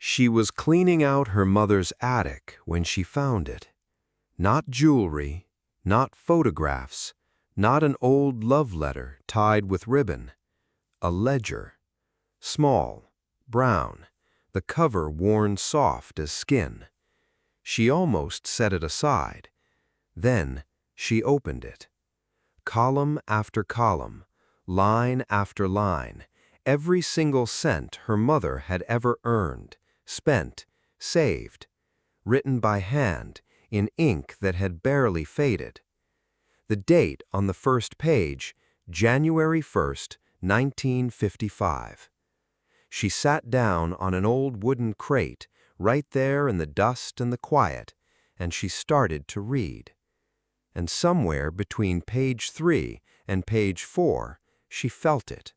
She was cleaning out her mother's attic when she found it. Not jewelry, not photographs, not an old love letter tied with ribbon. A ledger. Small, brown, the cover worn soft as skin. She almost set it aside. Then she opened it. Column after column, line after line, every single cent her mother had ever earned, spent, saved, written by hand, in ink that had barely faded. The date on the first page, January 1st, 1955. She sat down on an old wooden crate, right there in the dust and the quiet, and she started to read. And somewhere between page 3 and page 4, she felt it.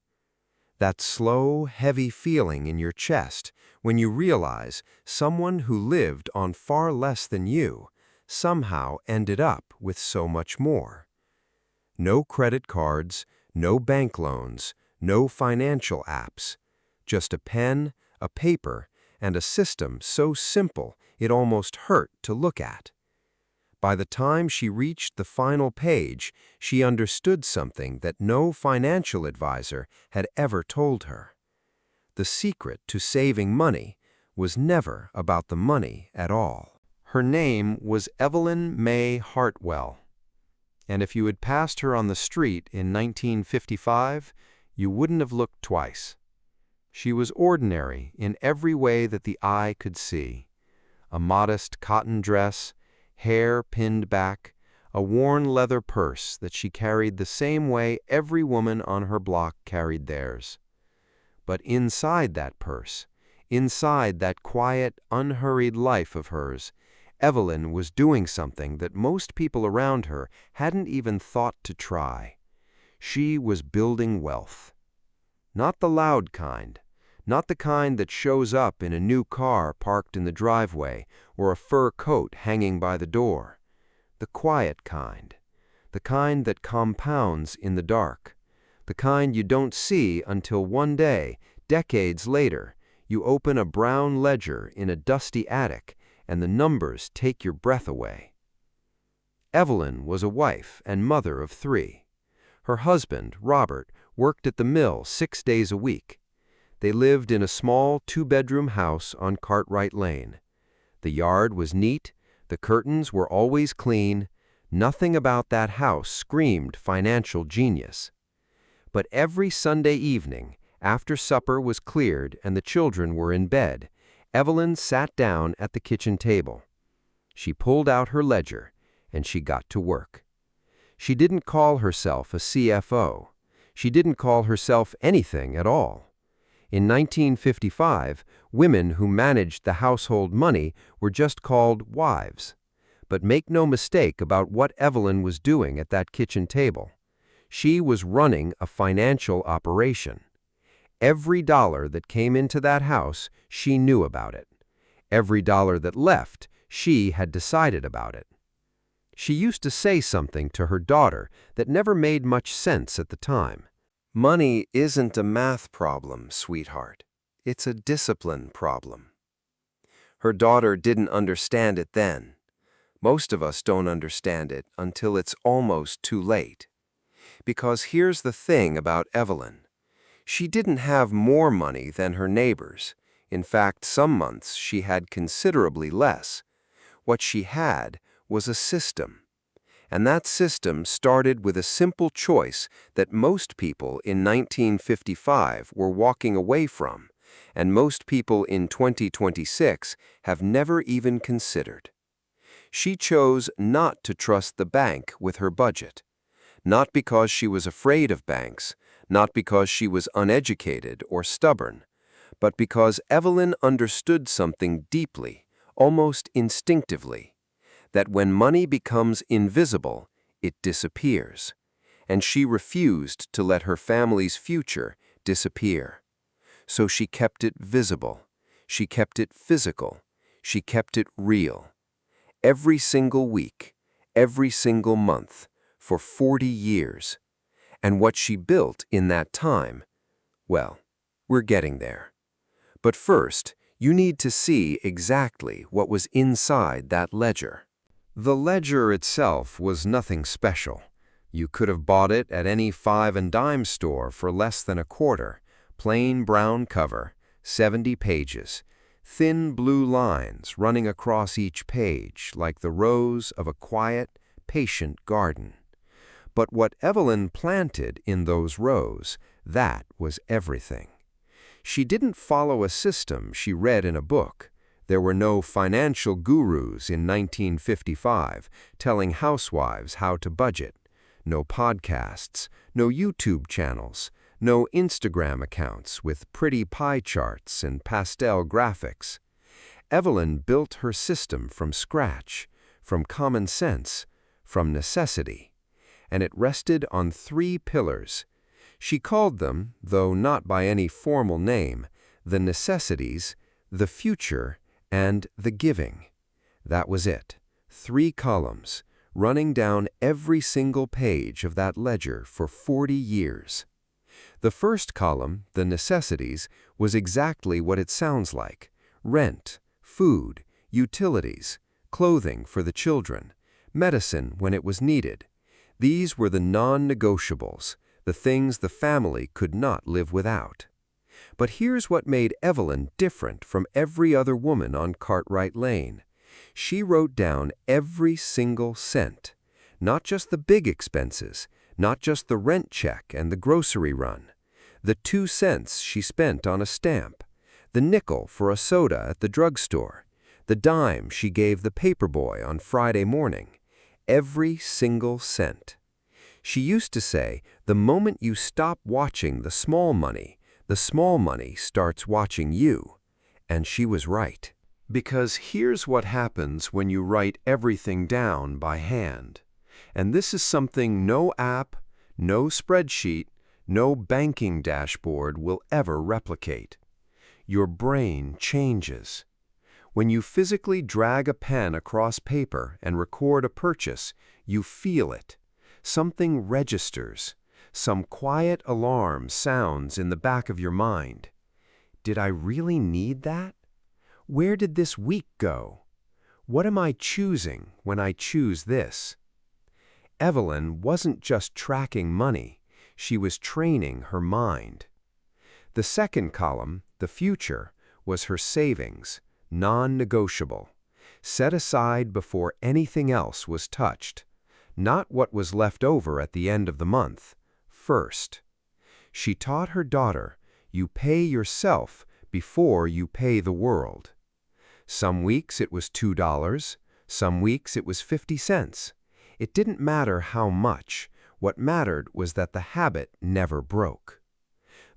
That slow, heavy feeling in your chest when you realize someone who lived on far less than you somehow ended up with so much more. No credit cards, no bank loans, no financial apps. Just a pen, a paper, and a system so simple it almost hurt to look at. By the time she reached the final page, she understood something that no financial advisor had ever told her. The secret to saving money was never about the money at all. Her name was Evelyn May Hartwell, and if you had passed her on the street in 1955, you wouldn't have looked twice. She was ordinary in every way that the eye could see. A modest cotton dress, hair pinned back, a worn leather purse that she carried the same way every woman on her block carried theirs. But inside that purse, inside that quiet, unhurried life of hers, Evelyn was doing something that most people around her hadn't even thought to try. She was building wealth. Not the loud kind, not the kind that shows up in a new car parked in the driveway or a fur coat hanging by the door. The quiet kind, the kind that compounds in the dark, the kind you don't see until one day, decades later, you open a brown ledger in a dusty attic and the numbers take your breath away. Evelyn was a wife and mother of 3. Her husband, Robert, worked at the mill 6 days a week. They lived in a small 2-bedroom house on Cartwright Lane. The yard was neat, the curtains were always clean, nothing about that house screamed financial genius. But every Sunday evening, after supper was cleared and the children were in bed, Evelyn sat down at the kitchen table. She pulled out her ledger, and she got to work. She didn't call herself a CFO. She didn't call herself anything at all. In 1955, women who managed the household money were just called wives. But make no mistake about what Evelyn was doing at that kitchen table. She was running a financial operation. Every dollar that came into that house, she knew about it. Every dollar that left, she had decided about it. She used to say something to her daughter that never made much sense at the time. Money isn't a math problem, sweetheart. It's a discipline problem. Her daughter didn't understand it then. Most of us don't understand it until it's almost too late. Because here's the thing about Evelyn. She didn't have more money than her neighbors. In fact, some months she had considerably less. What she had was a system. And that system started with a simple choice that most people in 1955 were walking away from, and most people in 2026 have never even considered. She chose not to trust the bank with her budget. Not because she was afraid of banks, not because she was uneducated or stubborn, but because Evelyn understood something deeply, almost instinctively, that when money becomes invisible, it disappears, and she refused to let her family's future disappear. So she kept it visible, she kept it physical, she kept it real. Every single week, every single month, for 40 years. And what she built in that time, well, we're getting there. But first, You need to see exactly what was inside that ledger. The ledger itself was nothing special. You could have bought it at any five-and-dime store for less than a quarter. Plain brown cover, 70 pages, thin blue lines running across each page like the rows of a quiet, patient garden. But what Evelyn planted in those rows, that was everything. She didn't follow a system she read in a book. There were no financial gurus in 1955 telling housewives how to budget, no podcasts, no YouTube channels, no Instagram accounts with pretty pie charts and pastel graphics. Evelyn built her system from scratch, from common sense, from necessity, and it rested on 3 pillars. She called them, though not by any formal name, the necessities, the future, and the giving. That was it. 3 columns, running down every single page of that ledger for 40 years. The first column, the necessities, was exactly what it sounds like: rent, food, utilities, clothing for the children, medicine when it was needed. These were the non-negotiables, the things the family could not live without. But here's what made Evelyn different from every other woman on Cartwright Lane. She wrote down every single cent, not just the big expenses, not just the rent check and the grocery run, the 2 cents she spent on a stamp, the nickel for a soda at the drugstore, the dime she gave the paperboy on Friday morning, every single cent. She used to say, the moment you stop watching the small money starts watching you. And she was right. Because here's what happens when you write everything down by hand. And this is something no app, no spreadsheet, no banking dashboard will ever replicate. Your brain changes. When you physically drag a pen across paper and record a purchase, you feel it. Something registers. Some quiet alarm sounds in the back of your mind. Did I really need that? Where did this week go? What am I choosing when I choose this? Evelyn wasn't just tracking money, she was training her mind. The second column, the future, was her savings, non-negotiable, set aside before anything else was touched. Not what was left over at the end of the month, first. She taught her daughter, you pay yourself before you pay the world. Some weeks it was $2, some weeks it was 50 cents. It didn't matter how much. What mattered was that the habit never broke.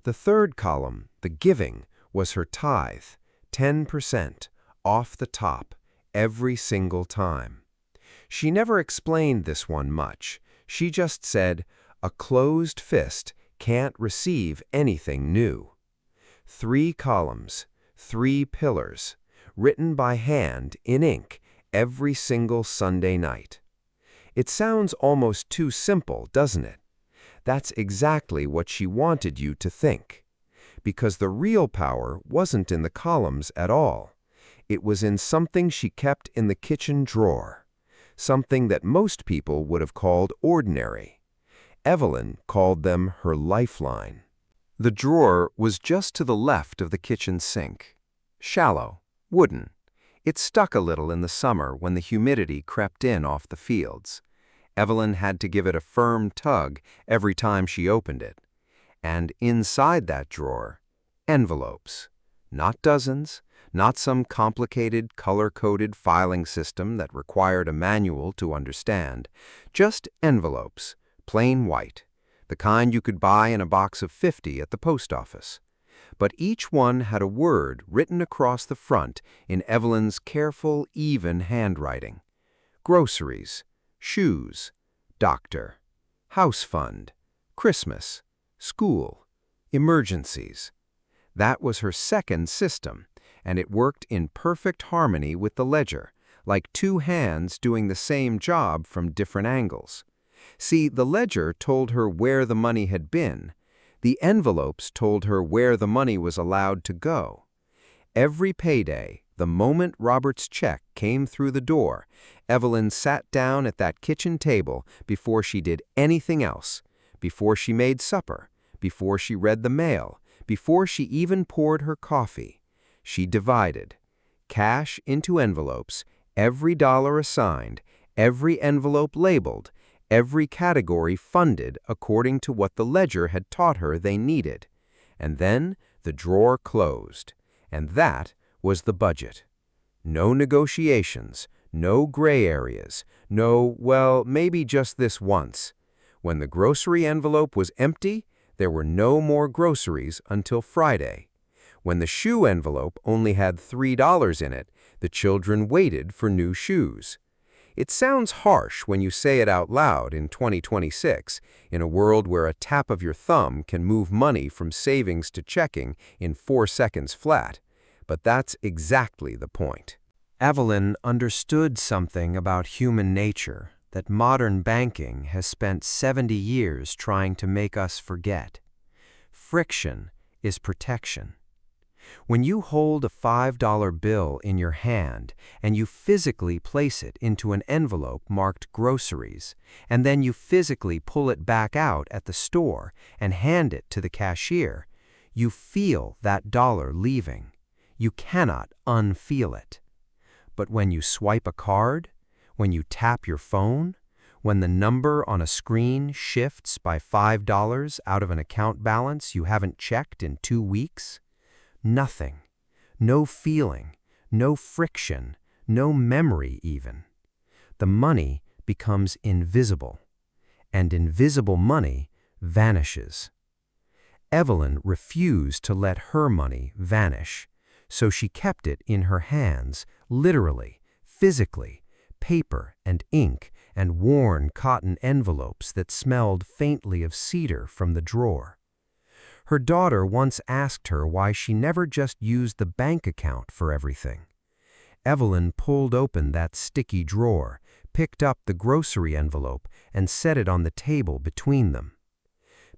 The third column, the giving, was her tithe, 10%, off the top, every single time. She never explained this one much. She just said, a closed fist can't receive anything new. 3 columns, 3 pillars, written by hand in ink every single Sunday night. It sounds almost too simple, doesn't it? That's exactly what she wanted you to think. Because the real power wasn't in the columns at all. It was in something she kept in the kitchen drawer. Something that most people would have called ordinary. Evelyn called them her lifeline. The drawer was just to the left of the kitchen sink. Shallow, wooden. It stuck a little in the summer when the humidity crept in off the fields. Evelyn had to give it a firm tug every time she opened it. And inside that drawer, envelopes. Not dozens, not some complicated, color-coded filing system that required a manual to understand. Just envelopes, plain white, the kind you could buy in a box of 50 at the post office. But each one had a word written across the front in Evelyn's careful, even handwriting. Groceries, shoes, doctor, house fund, Christmas, school, emergencies. That was her second system, and it worked in perfect harmony with the ledger, like 2 hands doing the same job from different angles. See, the ledger told her where the money had been. The envelopes told her where the money was allowed to go. Every payday, the moment Robert's check came through the door, Evelyn sat down at that kitchen table before she did anything else, before she made supper, before she read the mail, before she even poured her coffee. She divided cash into envelopes, every dollar assigned, every envelope labeled, every category funded according to what the ledger had taught her they needed. And then the drawer closed. And that was the budget. No negotiations, no gray areas, no, well, maybe just this once. When the grocery envelope was empty, there were no more groceries until Friday. When the shoe envelope only had $3 in it, the children waited for new shoes. It sounds harsh when you say it out loud in 2026, in a world where a tap of your thumb can move money from savings to checking in 4 seconds flat. But that's exactly the point. Evelyn understood something about human nature that modern banking has spent 70 years trying to make us forget. Friction is protection. When you hold a $5 bill in your hand and you physically place it into an envelope marked groceries, and then you physically pull it back out at the store and hand it to the cashier, you feel that dollar leaving. You cannot unfeel it. But when you swipe a card, when you tap your phone, when the number on a screen shifts by $5 out of an account balance you haven't checked in 2 weeks, nothing, no feeling, no friction, no memory even. The money becomes invisible, and invisible money vanishes. Evelyn refused to let her money vanish, so she kept it in her hands, literally, physically, paper and ink and worn cotton envelopes that smelled faintly of cedar from the drawer. Her daughter once asked her why she never just used the bank account for everything. Evelyn pulled open that sticky drawer, picked up the grocery envelope, and set it on the table between them.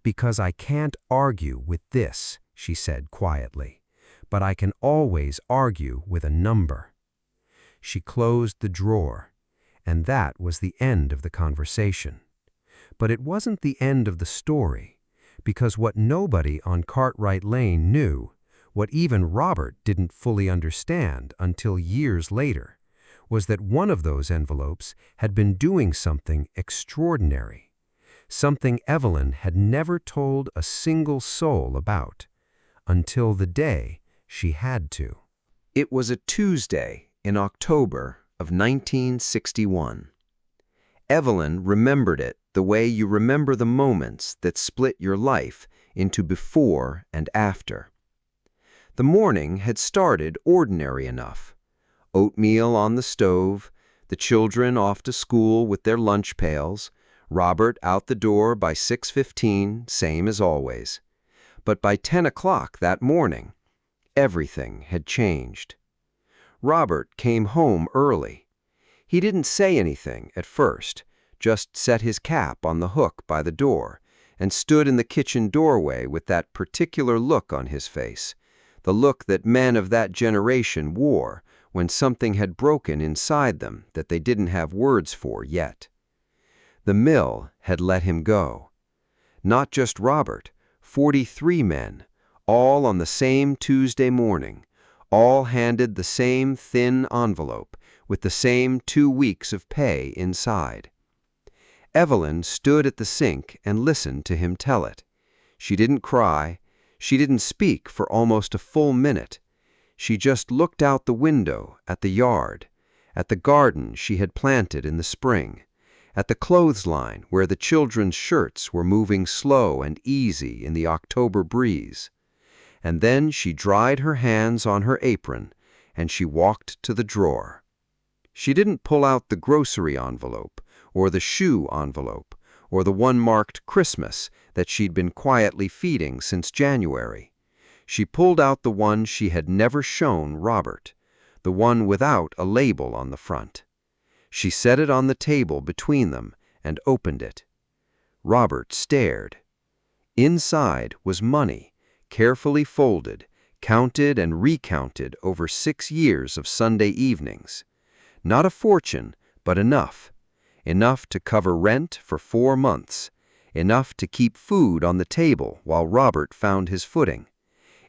"Because I can't argue with this," she said quietly, "but I can always argue with a number." She closed the drawer, and that was the end of the conversation. But it wasn't the end of the story, because what nobody on Cartwright Lane knew, what even Robert didn't fully understand until years later, was that one of those envelopes had been doing something extraordinary, something Evelyn had never told a single soul about, until the day she had to. It was a Tuesday in October of 1961. Evelyn remembered it the way you remember the moments that split your life into before and after. The morning had started ordinary enough. Oatmeal on the stove, the children off to school with their lunch pails, Robert out the door by 6:15, same as always. But by 10 o'clock that morning, everything had changed. Robert came home early. He didn't say anything at first, just set his cap on the hook by the door and stood in the kitchen doorway with that particular look on his face, the look that men of that generation wore when something had broken inside them that they didn't have words for yet. The mill had let him go. Not just Robert, 43 men, all on the same Tuesday morning, all handed the same thin envelope with the same 2 weeks of pay inside. Evelyn stood at the sink and listened to him tell it. She didn't cry. She didn't speak for almost a full minute. She just looked out the window at the yard, at the garden she had planted in the spring, at the clothesline where the children's shirts were moving slow and easy in the October breeze. And then she dried her hands on her apron, and she walked to the drawer. She didn't pull out the grocery envelope, or the shoe envelope, or the one marked Christmas that she'd been quietly feeding since January. She pulled out the one she had never shown Robert, the one without a label on the front. She set it on the table between them and opened it. Robert stared. Inside was money, carefully folded, counted and recounted over 6 years of Sunday evenings. Not a fortune, but enough. Enough to cover rent for 4 months. Enough to keep food on the table while Robert found his footing.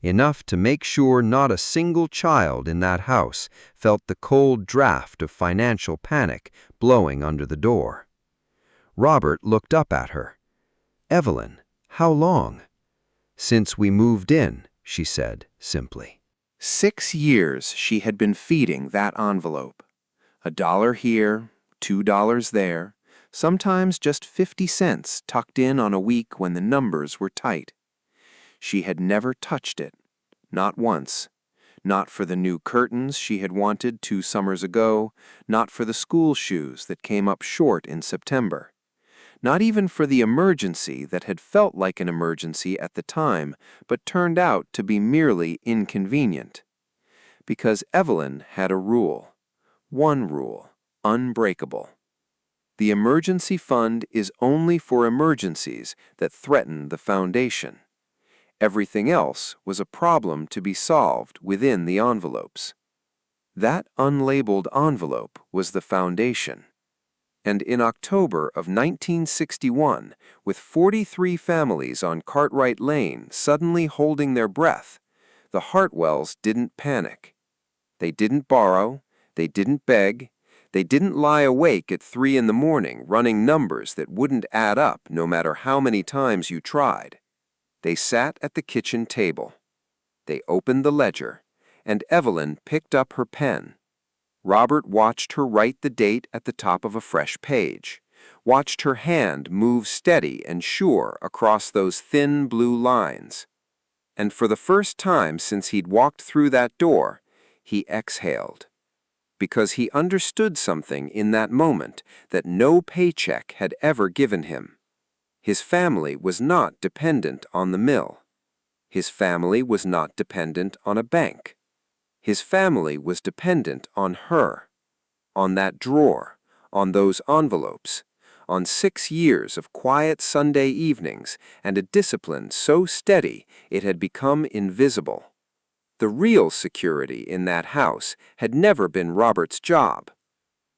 Enough to make sure not a single child in that house felt the cold draft of financial panic blowing under the door. Robert looked up at her. "Evelyn, how long?" "Since we moved in," she said simply. 6 years she had been feeding that envelope. $1 here, $2 there, sometimes just 50 cents tucked in on a week when the numbers were tight. She had never touched it, not once. Not for the new curtains she had wanted 2 summers ago, not for the school shoes that came up short in September. Not even for the emergency that had felt like an emergency at the time, but turned out to be merely inconvenient. Because Evelyn had a rule. One rule, unbreakable. The emergency fund is only for emergencies that threaten the foundation. Everything else was a problem to be solved within the envelopes. That unlabeled envelope was the foundation. And in October of 1961, with 43 families on Cartwright Lane suddenly holding their breath, the Hartwells didn't panic. They didn't borrow, they didn't beg, they didn't lie awake at 3 in the morning running numbers that wouldn't add up no matter how many times you tried. They sat at the kitchen table. They opened the ledger, and Evelyn picked up her pen. Robert watched her write the date at the top of a fresh page, watched her hand move steady and sure across those thin blue lines. And for the first time since he'd walked through that door, he exhaled. Because he understood something in that moment that no paycheck had ever given him. His family was not dependent on the mill. His family was not dependent on a bank. His family was dependent on her, on that drawer, on those envelopes, on 6 years of quiet Sunday evenings and a discipline so steady it had become invisible. The real security in that house had never been Robert's job.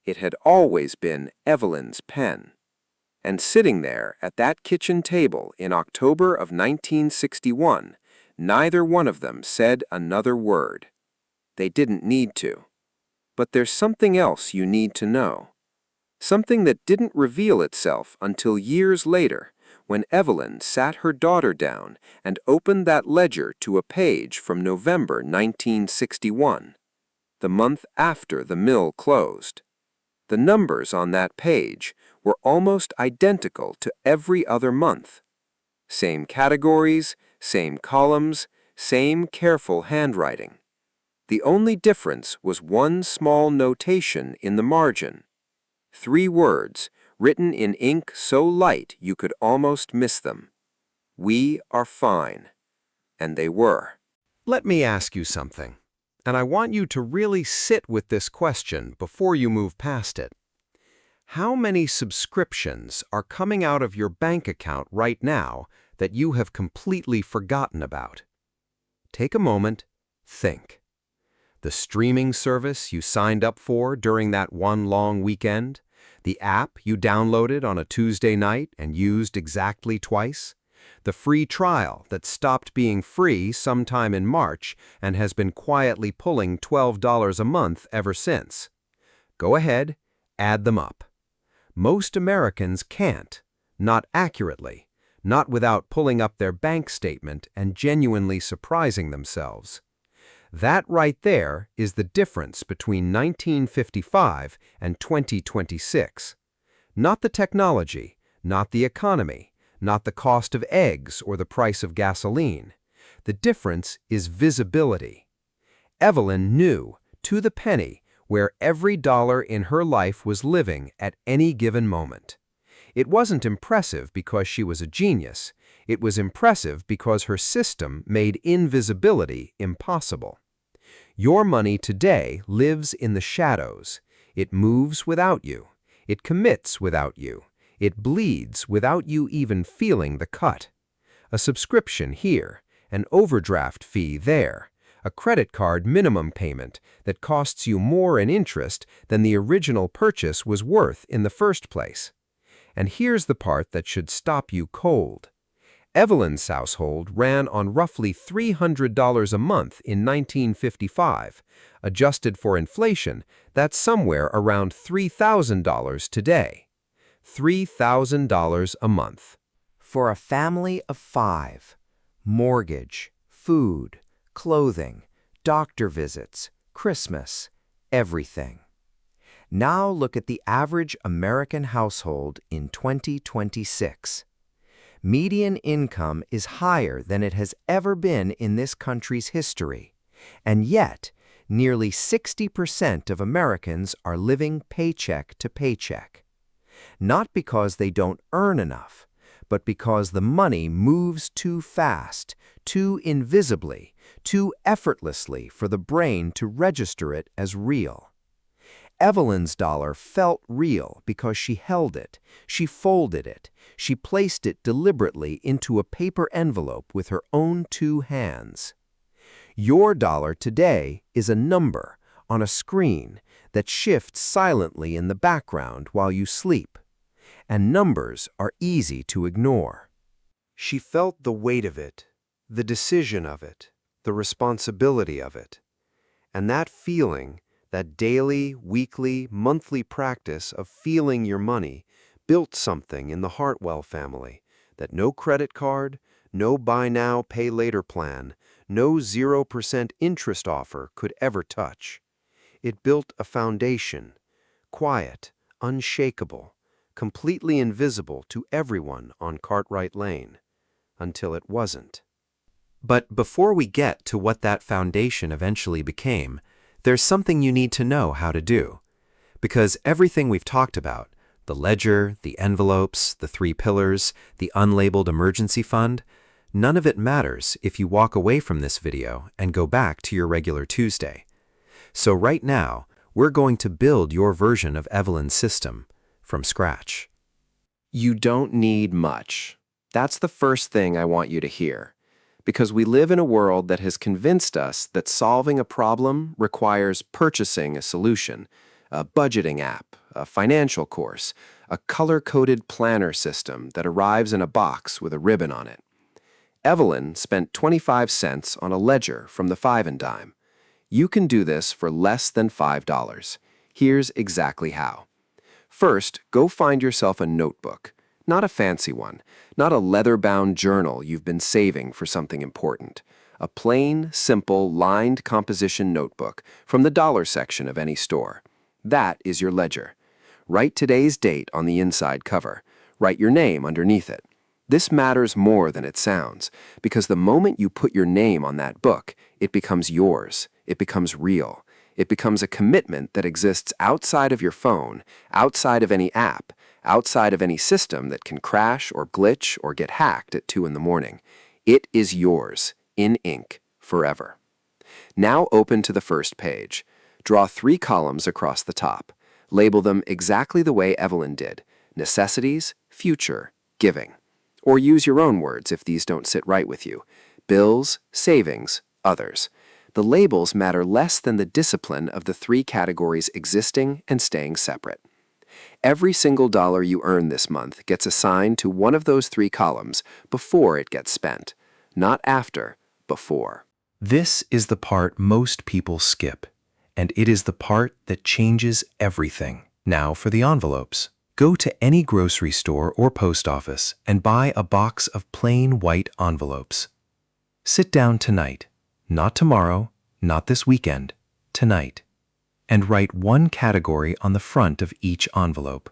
It had always been Evelyn's pen. And sitting there at that kitchen table in October of 1961, neither one of them said another word. They didn't need to. But there's something else you need to know. Something that didn't reveal itself until years later, when Evelyn sat her daughter down and opened that ledger to a page from November 1961, the month after the mill closed. The numbers on that page were almost identical to every other month. Same categories, same columns, same careful handwriting. The only difference was one small notation in the margin. 3 words, written in ink so light you could almost miss them. "We are fine." And they were. Let me ask you something, and I want you to really sit with this question before you move past it. How many subscriptions are coming out of your bank account right now that you have completely forgotten about? Take a moment, think. The streaming service you signed up for during that one long weekend? The app you downloaded on a Tuesday night and used exactly twice? The free trial that stopped being free sometime in March and has been quietly pulling $12 a month ever since? Go ahead, add them up. Most Americans can't, not accurately, not without pulling up their bank statement and genuinely surprising themselves. That right there is the difference between 1955 and 2026. Not the technology, not the economy, not the cost of eggs or the price of gasoline. The difference is visibility. Evelyn knew, to the penny, where every dollar in her life was living at any given moment. It wasn't impressive because she was a genius. It was impressive because her system made invisibility impossible. Your money today lives in the shadows. It moves without you. It commits without you. It bleeds without you even feeling the cut. A subscription here, an overdraft fee there, a credit card minimum payment that costs you more in interest than the original purchase was worth in the first place. And here's the part that should stop you cold. Evelyn's household ran on roughly $300 a month in 1955. Adjusted for inflation, that's somewhere around $3,000 today. $3,000 a month. For a family of 5, mortgage, food, clothing, doctor visits, Christmas, everything. Now look at the average American household in 2026. Median income is higher than it has ever been in this country's history, and yet nearly 60% of Americans are living paycheck to paycheck. Not because they don't earn enough, but because the money moves too fast, too invisibly, too effortlessly for the brain to register it as real. Evelyn's dollar felt real because she held it, she folded it, she placed it deliberately into a paper envelope with her own 2 hands. Your dollar today is a number on a screen that shifts silently in the background while you sleep, and numbers are easy to ignore. She felt the weight of it, the decision of it, the responsibility of it. And that feeling, that daily, weekly, monthly practice of feeling your money built something in the Hartwell family that no credit card, no buy now, pay later plan, no 0% interest offer could ever touch. It built a foundation, quiet, unshakable, completely invisible to everyone on Cartwright Lane, until it wasn't. But before we get to what that foundation eventually became, there's something you need to know how to do. Because everything we've talked about, the ledger, the envelopes, the 3 pillars, the unlabeled emergency fund, none of it matters if you walk away from this video and go back to your regular Tuesday. So right now, we're going to build your version of Evelyn's system from scratch. You don't need much. That's the first thing I want you to hear. Because we live in a world that has convinced us that solving a problem requires purchasing a solution, a budgeting app, a financial course, a color-coded planner system that arrives in a box with a ribbon on it. Evelyn spent 25 cents on a ledger from the 5 and Dime. You can do this for less than $5. Here's exactly how. First, go find yourself a notebook. Not a fancy one, not a leather-bound journal you've been saving for something important. A plain, simple, lined composition notebook from the dollar section of any store. That is your ledger. Write today's date on the inside cover. Write your name underneath it. This matters more than it sounds, because the moment you put your name on that book, it becomes yours. It becomes real. It becomes a commitment that exists outside of your phone, outside of any app, outside of any system that can crash or glitch or get hacked at 2 in the morning. It is yours, in ink, forever. Now open to the first page. Draw 3 columns across the top. Label them exactly the way Evelyn did: necessities, future, giving. Or use your own words if these don't sit right with you. Bills, savings, others. The labels matter less than the discipline of the 3 categories existing and staying separate. Every single dollar you earn this month gets assigned to one of those 3 columns before it gets spent. Not after, before. This is the part most people skip, and it is the part that changes everything. Now for the envelopes. Go to any grocery store or post office and buy a box of plain white envelopes. Sit down tonight, not tomorrow, not this weekend, tonight, and write one category on the front of each envelope.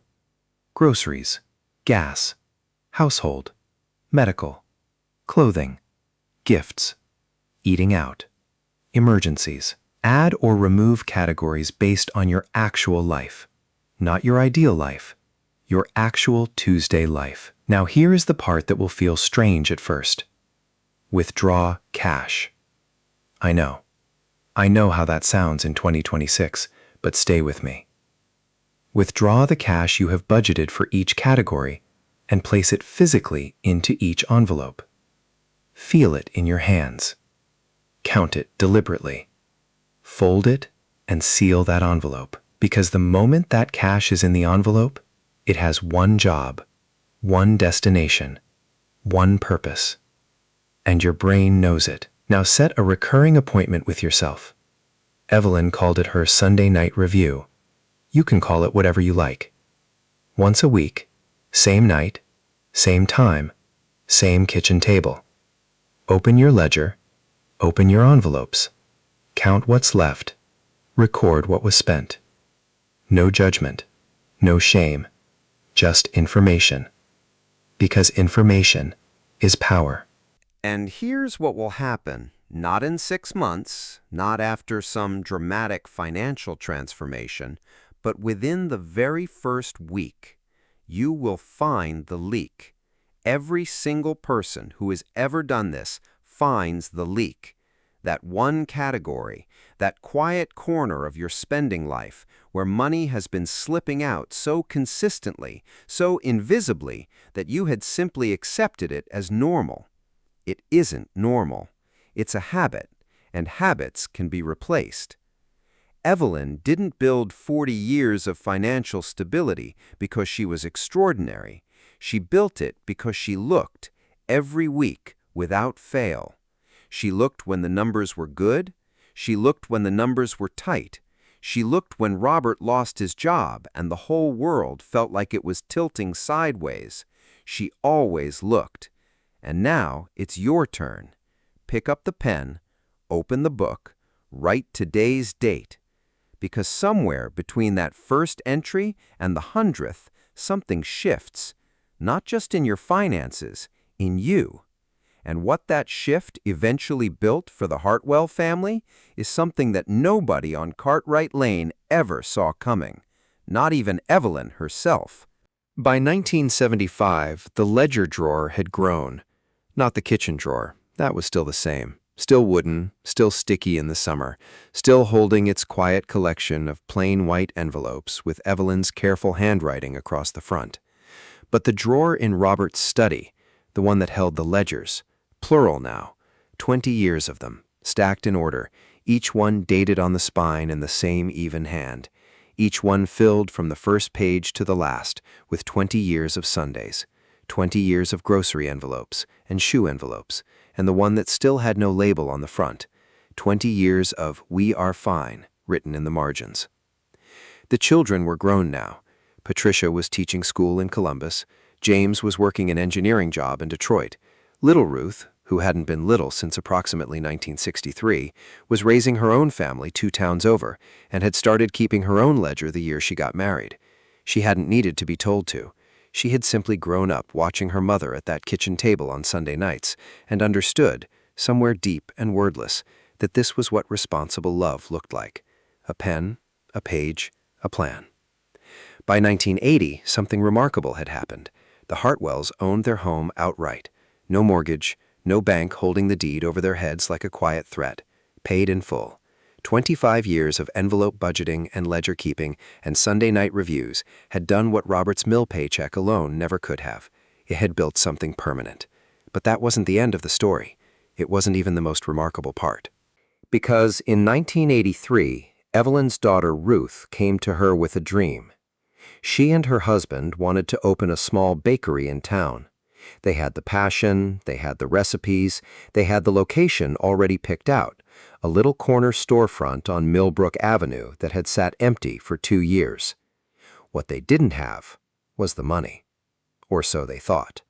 Groceries, gas, household, medical, clothing, gifts, eating out, emergencies. Add or remove categories based on your actual life, not your ideal life, your actual Tuesday life. Now here is the part that will feel strange at first. Withdraw cash. I know how that sounds in 2026, but stay with me. Withdraw the cash you have budgeted for each category and place it physically into each envelope. Feel it in your hands. Count it deliberately. Fold it and seal that envelope, because the moment that cash is in the envelope, it has one job, one destination, one purpose. And your brain knows it. Now set a recurring appointment with yourself. Evelyn called it her Sunday night review. You can call it whatever you like. Once a week, same night, same time, same kitchen table. Open your ledger, open your envelopes, count what's left, record what was spent. No judgment, no shame, just information. Because information is power. And here's what will happen, not in 6 months, not after some dramatic financial transformation, but within the very first week, you will find the leak. Every single person who has ever done this finds the leak. That one category, that quiet corner of your spending life where money has been slipping out so consistently, so invisibly, that you had simply accepted it as normal. It isn't normal. It's a habit, and habits can be replaced. Evelyn didn't build 40 years of financial stability because she was extraordinary. She built it because she looked, every week, without fail. She looked when the numbers were good. She looked when the numbers were tight. She looked when Robert lost his job and the whole world felt like it was tilting sideways. She always looked. And now it's your turn. Pick up the pen, open the book, write today's date. Because somewhere between that first entry and the 100th, something shifts. Not just in your finances, in you. And what that shift eventually built for the Hartwell family is something that nobody on Cartwright Lane ever saw coming. Not even Evelyn herself. By 1975, the ledger drawer had grown. Not the kitchen drawer. That was still the same. Still wooden, still sticky in the summer, still holding its quiet collection of plain white envelopes with Evelyn's careful handwriting across the front. But the drawer in Robert's study, the one that held the ledgers, plural now, 20 years of them, stacked in order, each one dated on the spine in the same even hand, each one filled from the first page to the last with 20 years of Sundays, 20 years of grocery envelopes and shoe envelopes, and the one that still had no label on the front, 20 years of "We are fine" written in the margins. The children were grown now. Patricia was teaching school in Columbus. James was working an engineering job in Detroit. Little Ruth, who hadn't been little since approximately 1963, was raising her own family 2 towns over and had started keeping her own ledger the year she got married. She hadn't needed to be told to. She had simply grown up watching her mother at that kitchen table on Sunday nights and understood, somewhere deep and wordless, that this was what responsible love looked like. A pen, a page, a plan. By 1980, something remarkable had happened. The Hartwells owned their home outright. No mortgage, no bank holding the deed over their heads like a quiet threat. Paid in full. 25 years of envelope budgeting and ledger keeping and Sunday night reviews had done what Robert's mill paycheck alone never could have. It had built something permanent. But that wasn't the end of the story. It wasn't even the most remarkable part. Because in 1983, Evelyn's daughter Ruth came to her with a dream. She and her husband wanted to open a small bakery in town. They had the passion, they had the recipes, they had the location already picked out, a little corner storefront on Millbrook Avenue that had sat empty for 2 years. What they didn't have was the money. Or so they thought.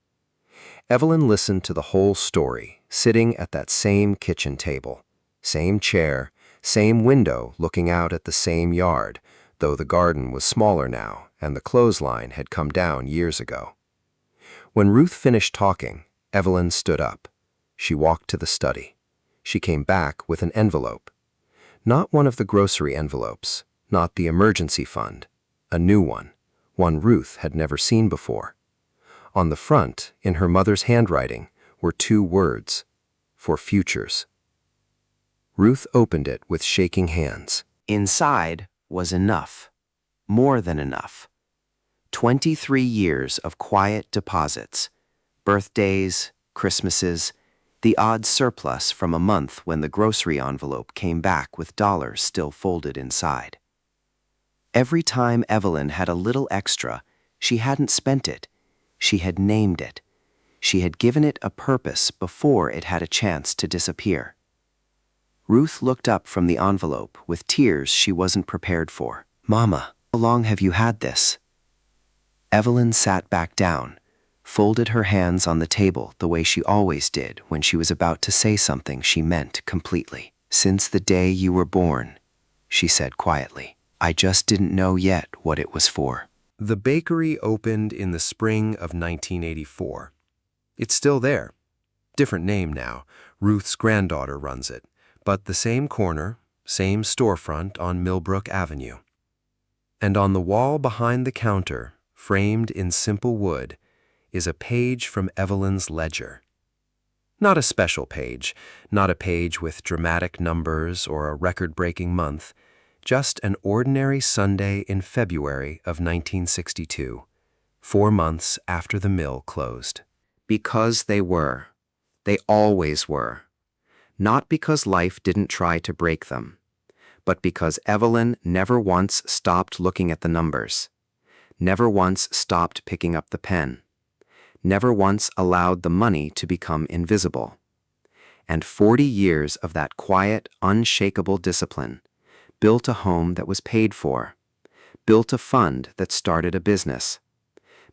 Evelyn listened to the whole story, sitting at that same kitchen table, same chair, same window looking out at the same yard, though the garden was smaller now and the clothesline had come down years ago. When Ruth finished talking, Evelyn stood up. She walked to the study. She came back with an envelope. Not one of the grocery envelopes, not the emergency fund, a new one Ruth had never seen before. On the front, in her mother's handwriting, were 2 words, "For futures." Ruth opened it with shaking hands. Inside was enough, more than enough. 23 years of quiet deposits, birthdays, Christmases, The odd surplus from a month when the grocery envelope came back with dollars still folded inside. Every time Evelyn had a little extra, she hadn't spent it. She had named it. She had given it a purpose before it had a chance to disappear. Ruth looked up from the envelope with tears she wasn't prepared for. "Mama, how long have you had this?" Evelyn sat back down, folded her hands on the table the way she always did when she was about to say something she meant completely. "Since the day you were born," she said quietly. "I just didn't know yet what it was for." The bakery opened in the spring of 1984. It's still there. Different name now. Ruth's granddaughter runs it. But the same corner, same storefront on Millbrook Avenue. And on the wall behind the counter, framed in simple wood, is a page from Evelyn's ledger. Not a special page, not a page with dramatic numbers or a record-breaking month, just an ordinary Sunday in February of 1962, 4 months after the mill closed. Because they were. They always were. Not because life didn't try to break them, but because Evelyn never once stopped looking at the numbers, never once stopped picking up the pen, never once allowed the money to become invisible. And 40 years of that quiet, unshakable discipline built a home that was paid for, built a fund that started a business,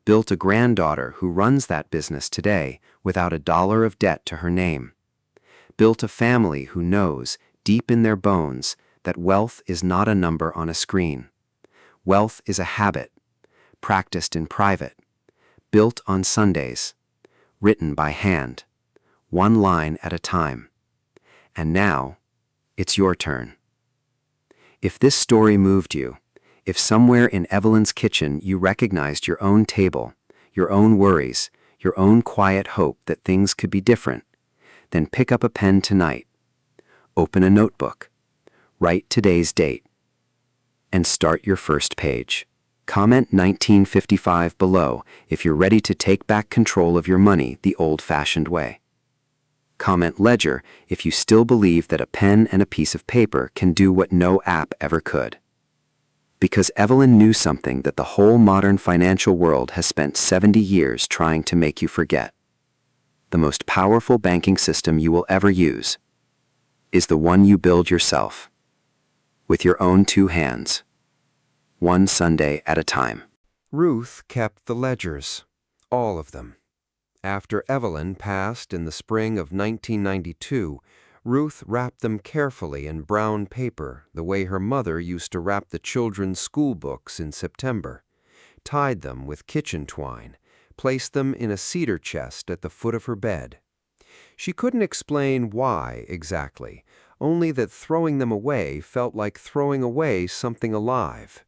built a granddaughter who runs that business today without a dollar of debt to her name, built a family who knows, deep in their bones, that wealth is not a number on a screen. Wealth is a habit, practiced in private, built on Sundays, written by hand, one line at a time. And now, it's your turn. If this story moved you, if somewhere in Evelyn's kitchen you recognized your own table, your own worries, your own quiet hope that things could be different, then pick up a pen tonight, open a notebook, write today's date, and start your first page. Comment 1955 below if you're ready to take back control of your money the old-fashioned way. Comment ledger if you still believe that a pen and a piece of paper can do what no app ever could. Because Evelyn knew something that the whole modern financial world has spent 70 years trying to make you forget. The most powerful banking system you will ever use is the one you build yourself, with your own 2 hands, one Sunday at a time. Ruth kept the ledgers, all of them. After Evelyn passed in the spring of 1992, Ruth wrapped them carefully in brown paper the way her mother used to wrap the children's school books in September, tied them with kitchen twine, placed them in a cedar chest at the foot of her bed. She couldn't explain why exactly, only that throwing them away felt like throwing away something alive.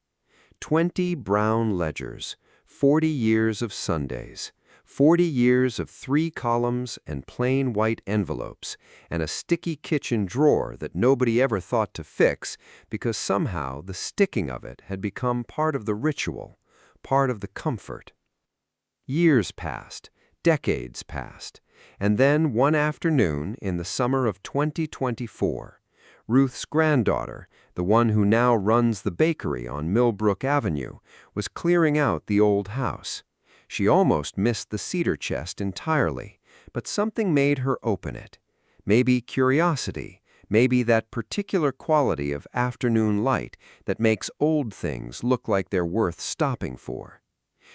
20 brown ledgers, 40 years of Sundays, 40 years of 3 columns and plain white envelopes, and a sticky kitchen drawer that nobody ever thought to fix because somehow the sticking of it had become part of the ritual, part of the comfort. Years passed, decades passed, and then one afternoon in the summer of 2024, Ruth's granddaughter, the one who now runs the bakery on Millbrook Avenue, was clearing out the old house. She almost missed the cedar chest entirely, but something made her open it. Maybe curiosity, maybe that particular quality of afternoon light that makes old things look like they're worth stopping for.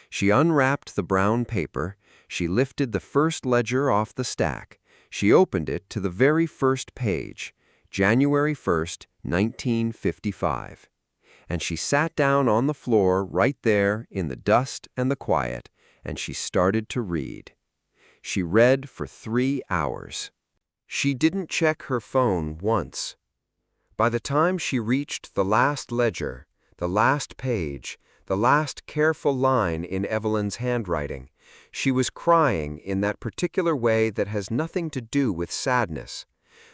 She unwrapped the brown paper, she lifted the first ledger off the stack, she opened it to the very first page, January 1st, 1955. And she sat down on the floor right there in the dust and the quiet, and she started to read. She read for 3 hours. She didn't check her phone once. By the time she reached the last ledger, the last page, the last careful line in Evelyn's handwriting, she was crying in that particular way that has nothing to do with sadness.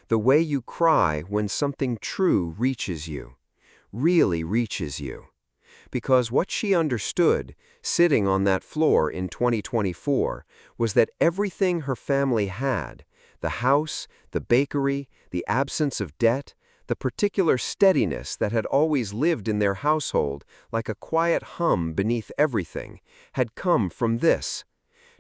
The way you cry when something true reaches you, really reaches you. Because what she understood, sitting on that floor in 2024, was that everything her family had, The house, the bakery, the absence of debt, the particular steadiness that had always lived in their household, like a quiet hum beneath everything, had come from this: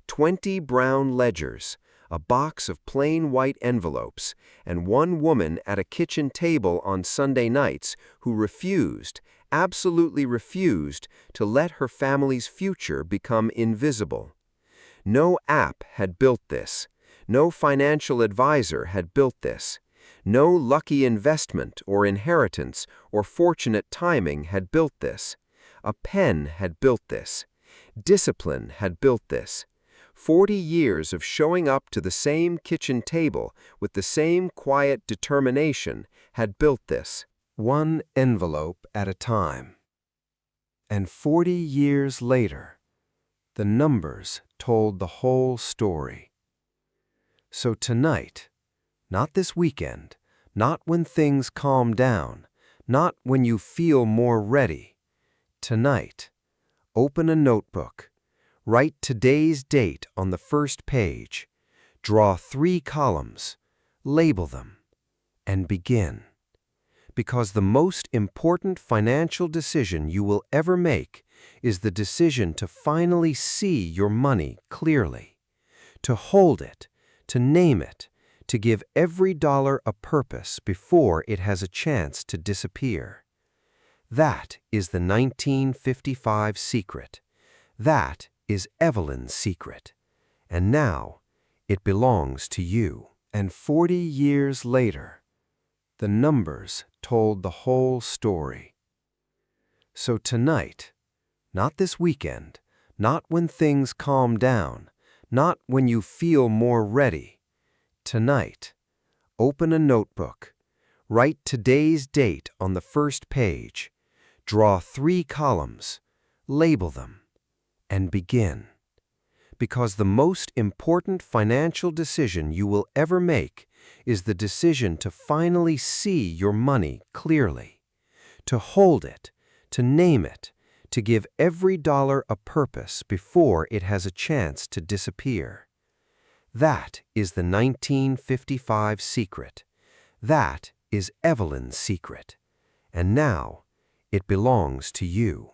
20 brown ledgers, a box of plain white envelopes, and one woman at a kitchen table on Sunday nights who refused, absolutely refused, to let her family's future become invisible. No app had built this. No financial advisor had built this. No lucky investment or inheritance or fortunate timing had built this. A pen had built this. Discipline had built this. 40 years of showing up to the same kitchen table with the same quiet determination had built this, one envelope at a time. And 40 years later, the numbers told the whole story. So tonight, not this weekend, not when things calm down, not when you feel more ready. Tonight, open a notebook. Write today's date on the first page. Draw 3 columns. Label them. And begin. Because the most important financial decision you will ever make is the decision to finally see your money clearly, to hold it, to name it, to give every dollar a purpose before it has a chance to disappear. That is the 1955 secret. That is Evelyn's secret. And now it belongs to you. And 40 years later, the numbers told the whole story. So tonight, not this weekend, not when things calm down, not when you feel more ready. Tonight, open a notebook. Write today's date on the first page. Draw 3 columns. Label them. And begin. Because the most important financial decision you will ever make is the decision to finally see your money clearly, to hold it, to name it, to give every dollar a purpose before it has a chance to disappear. That is the 1955 secret. That is Evelyn's secret. And now it belongs to you.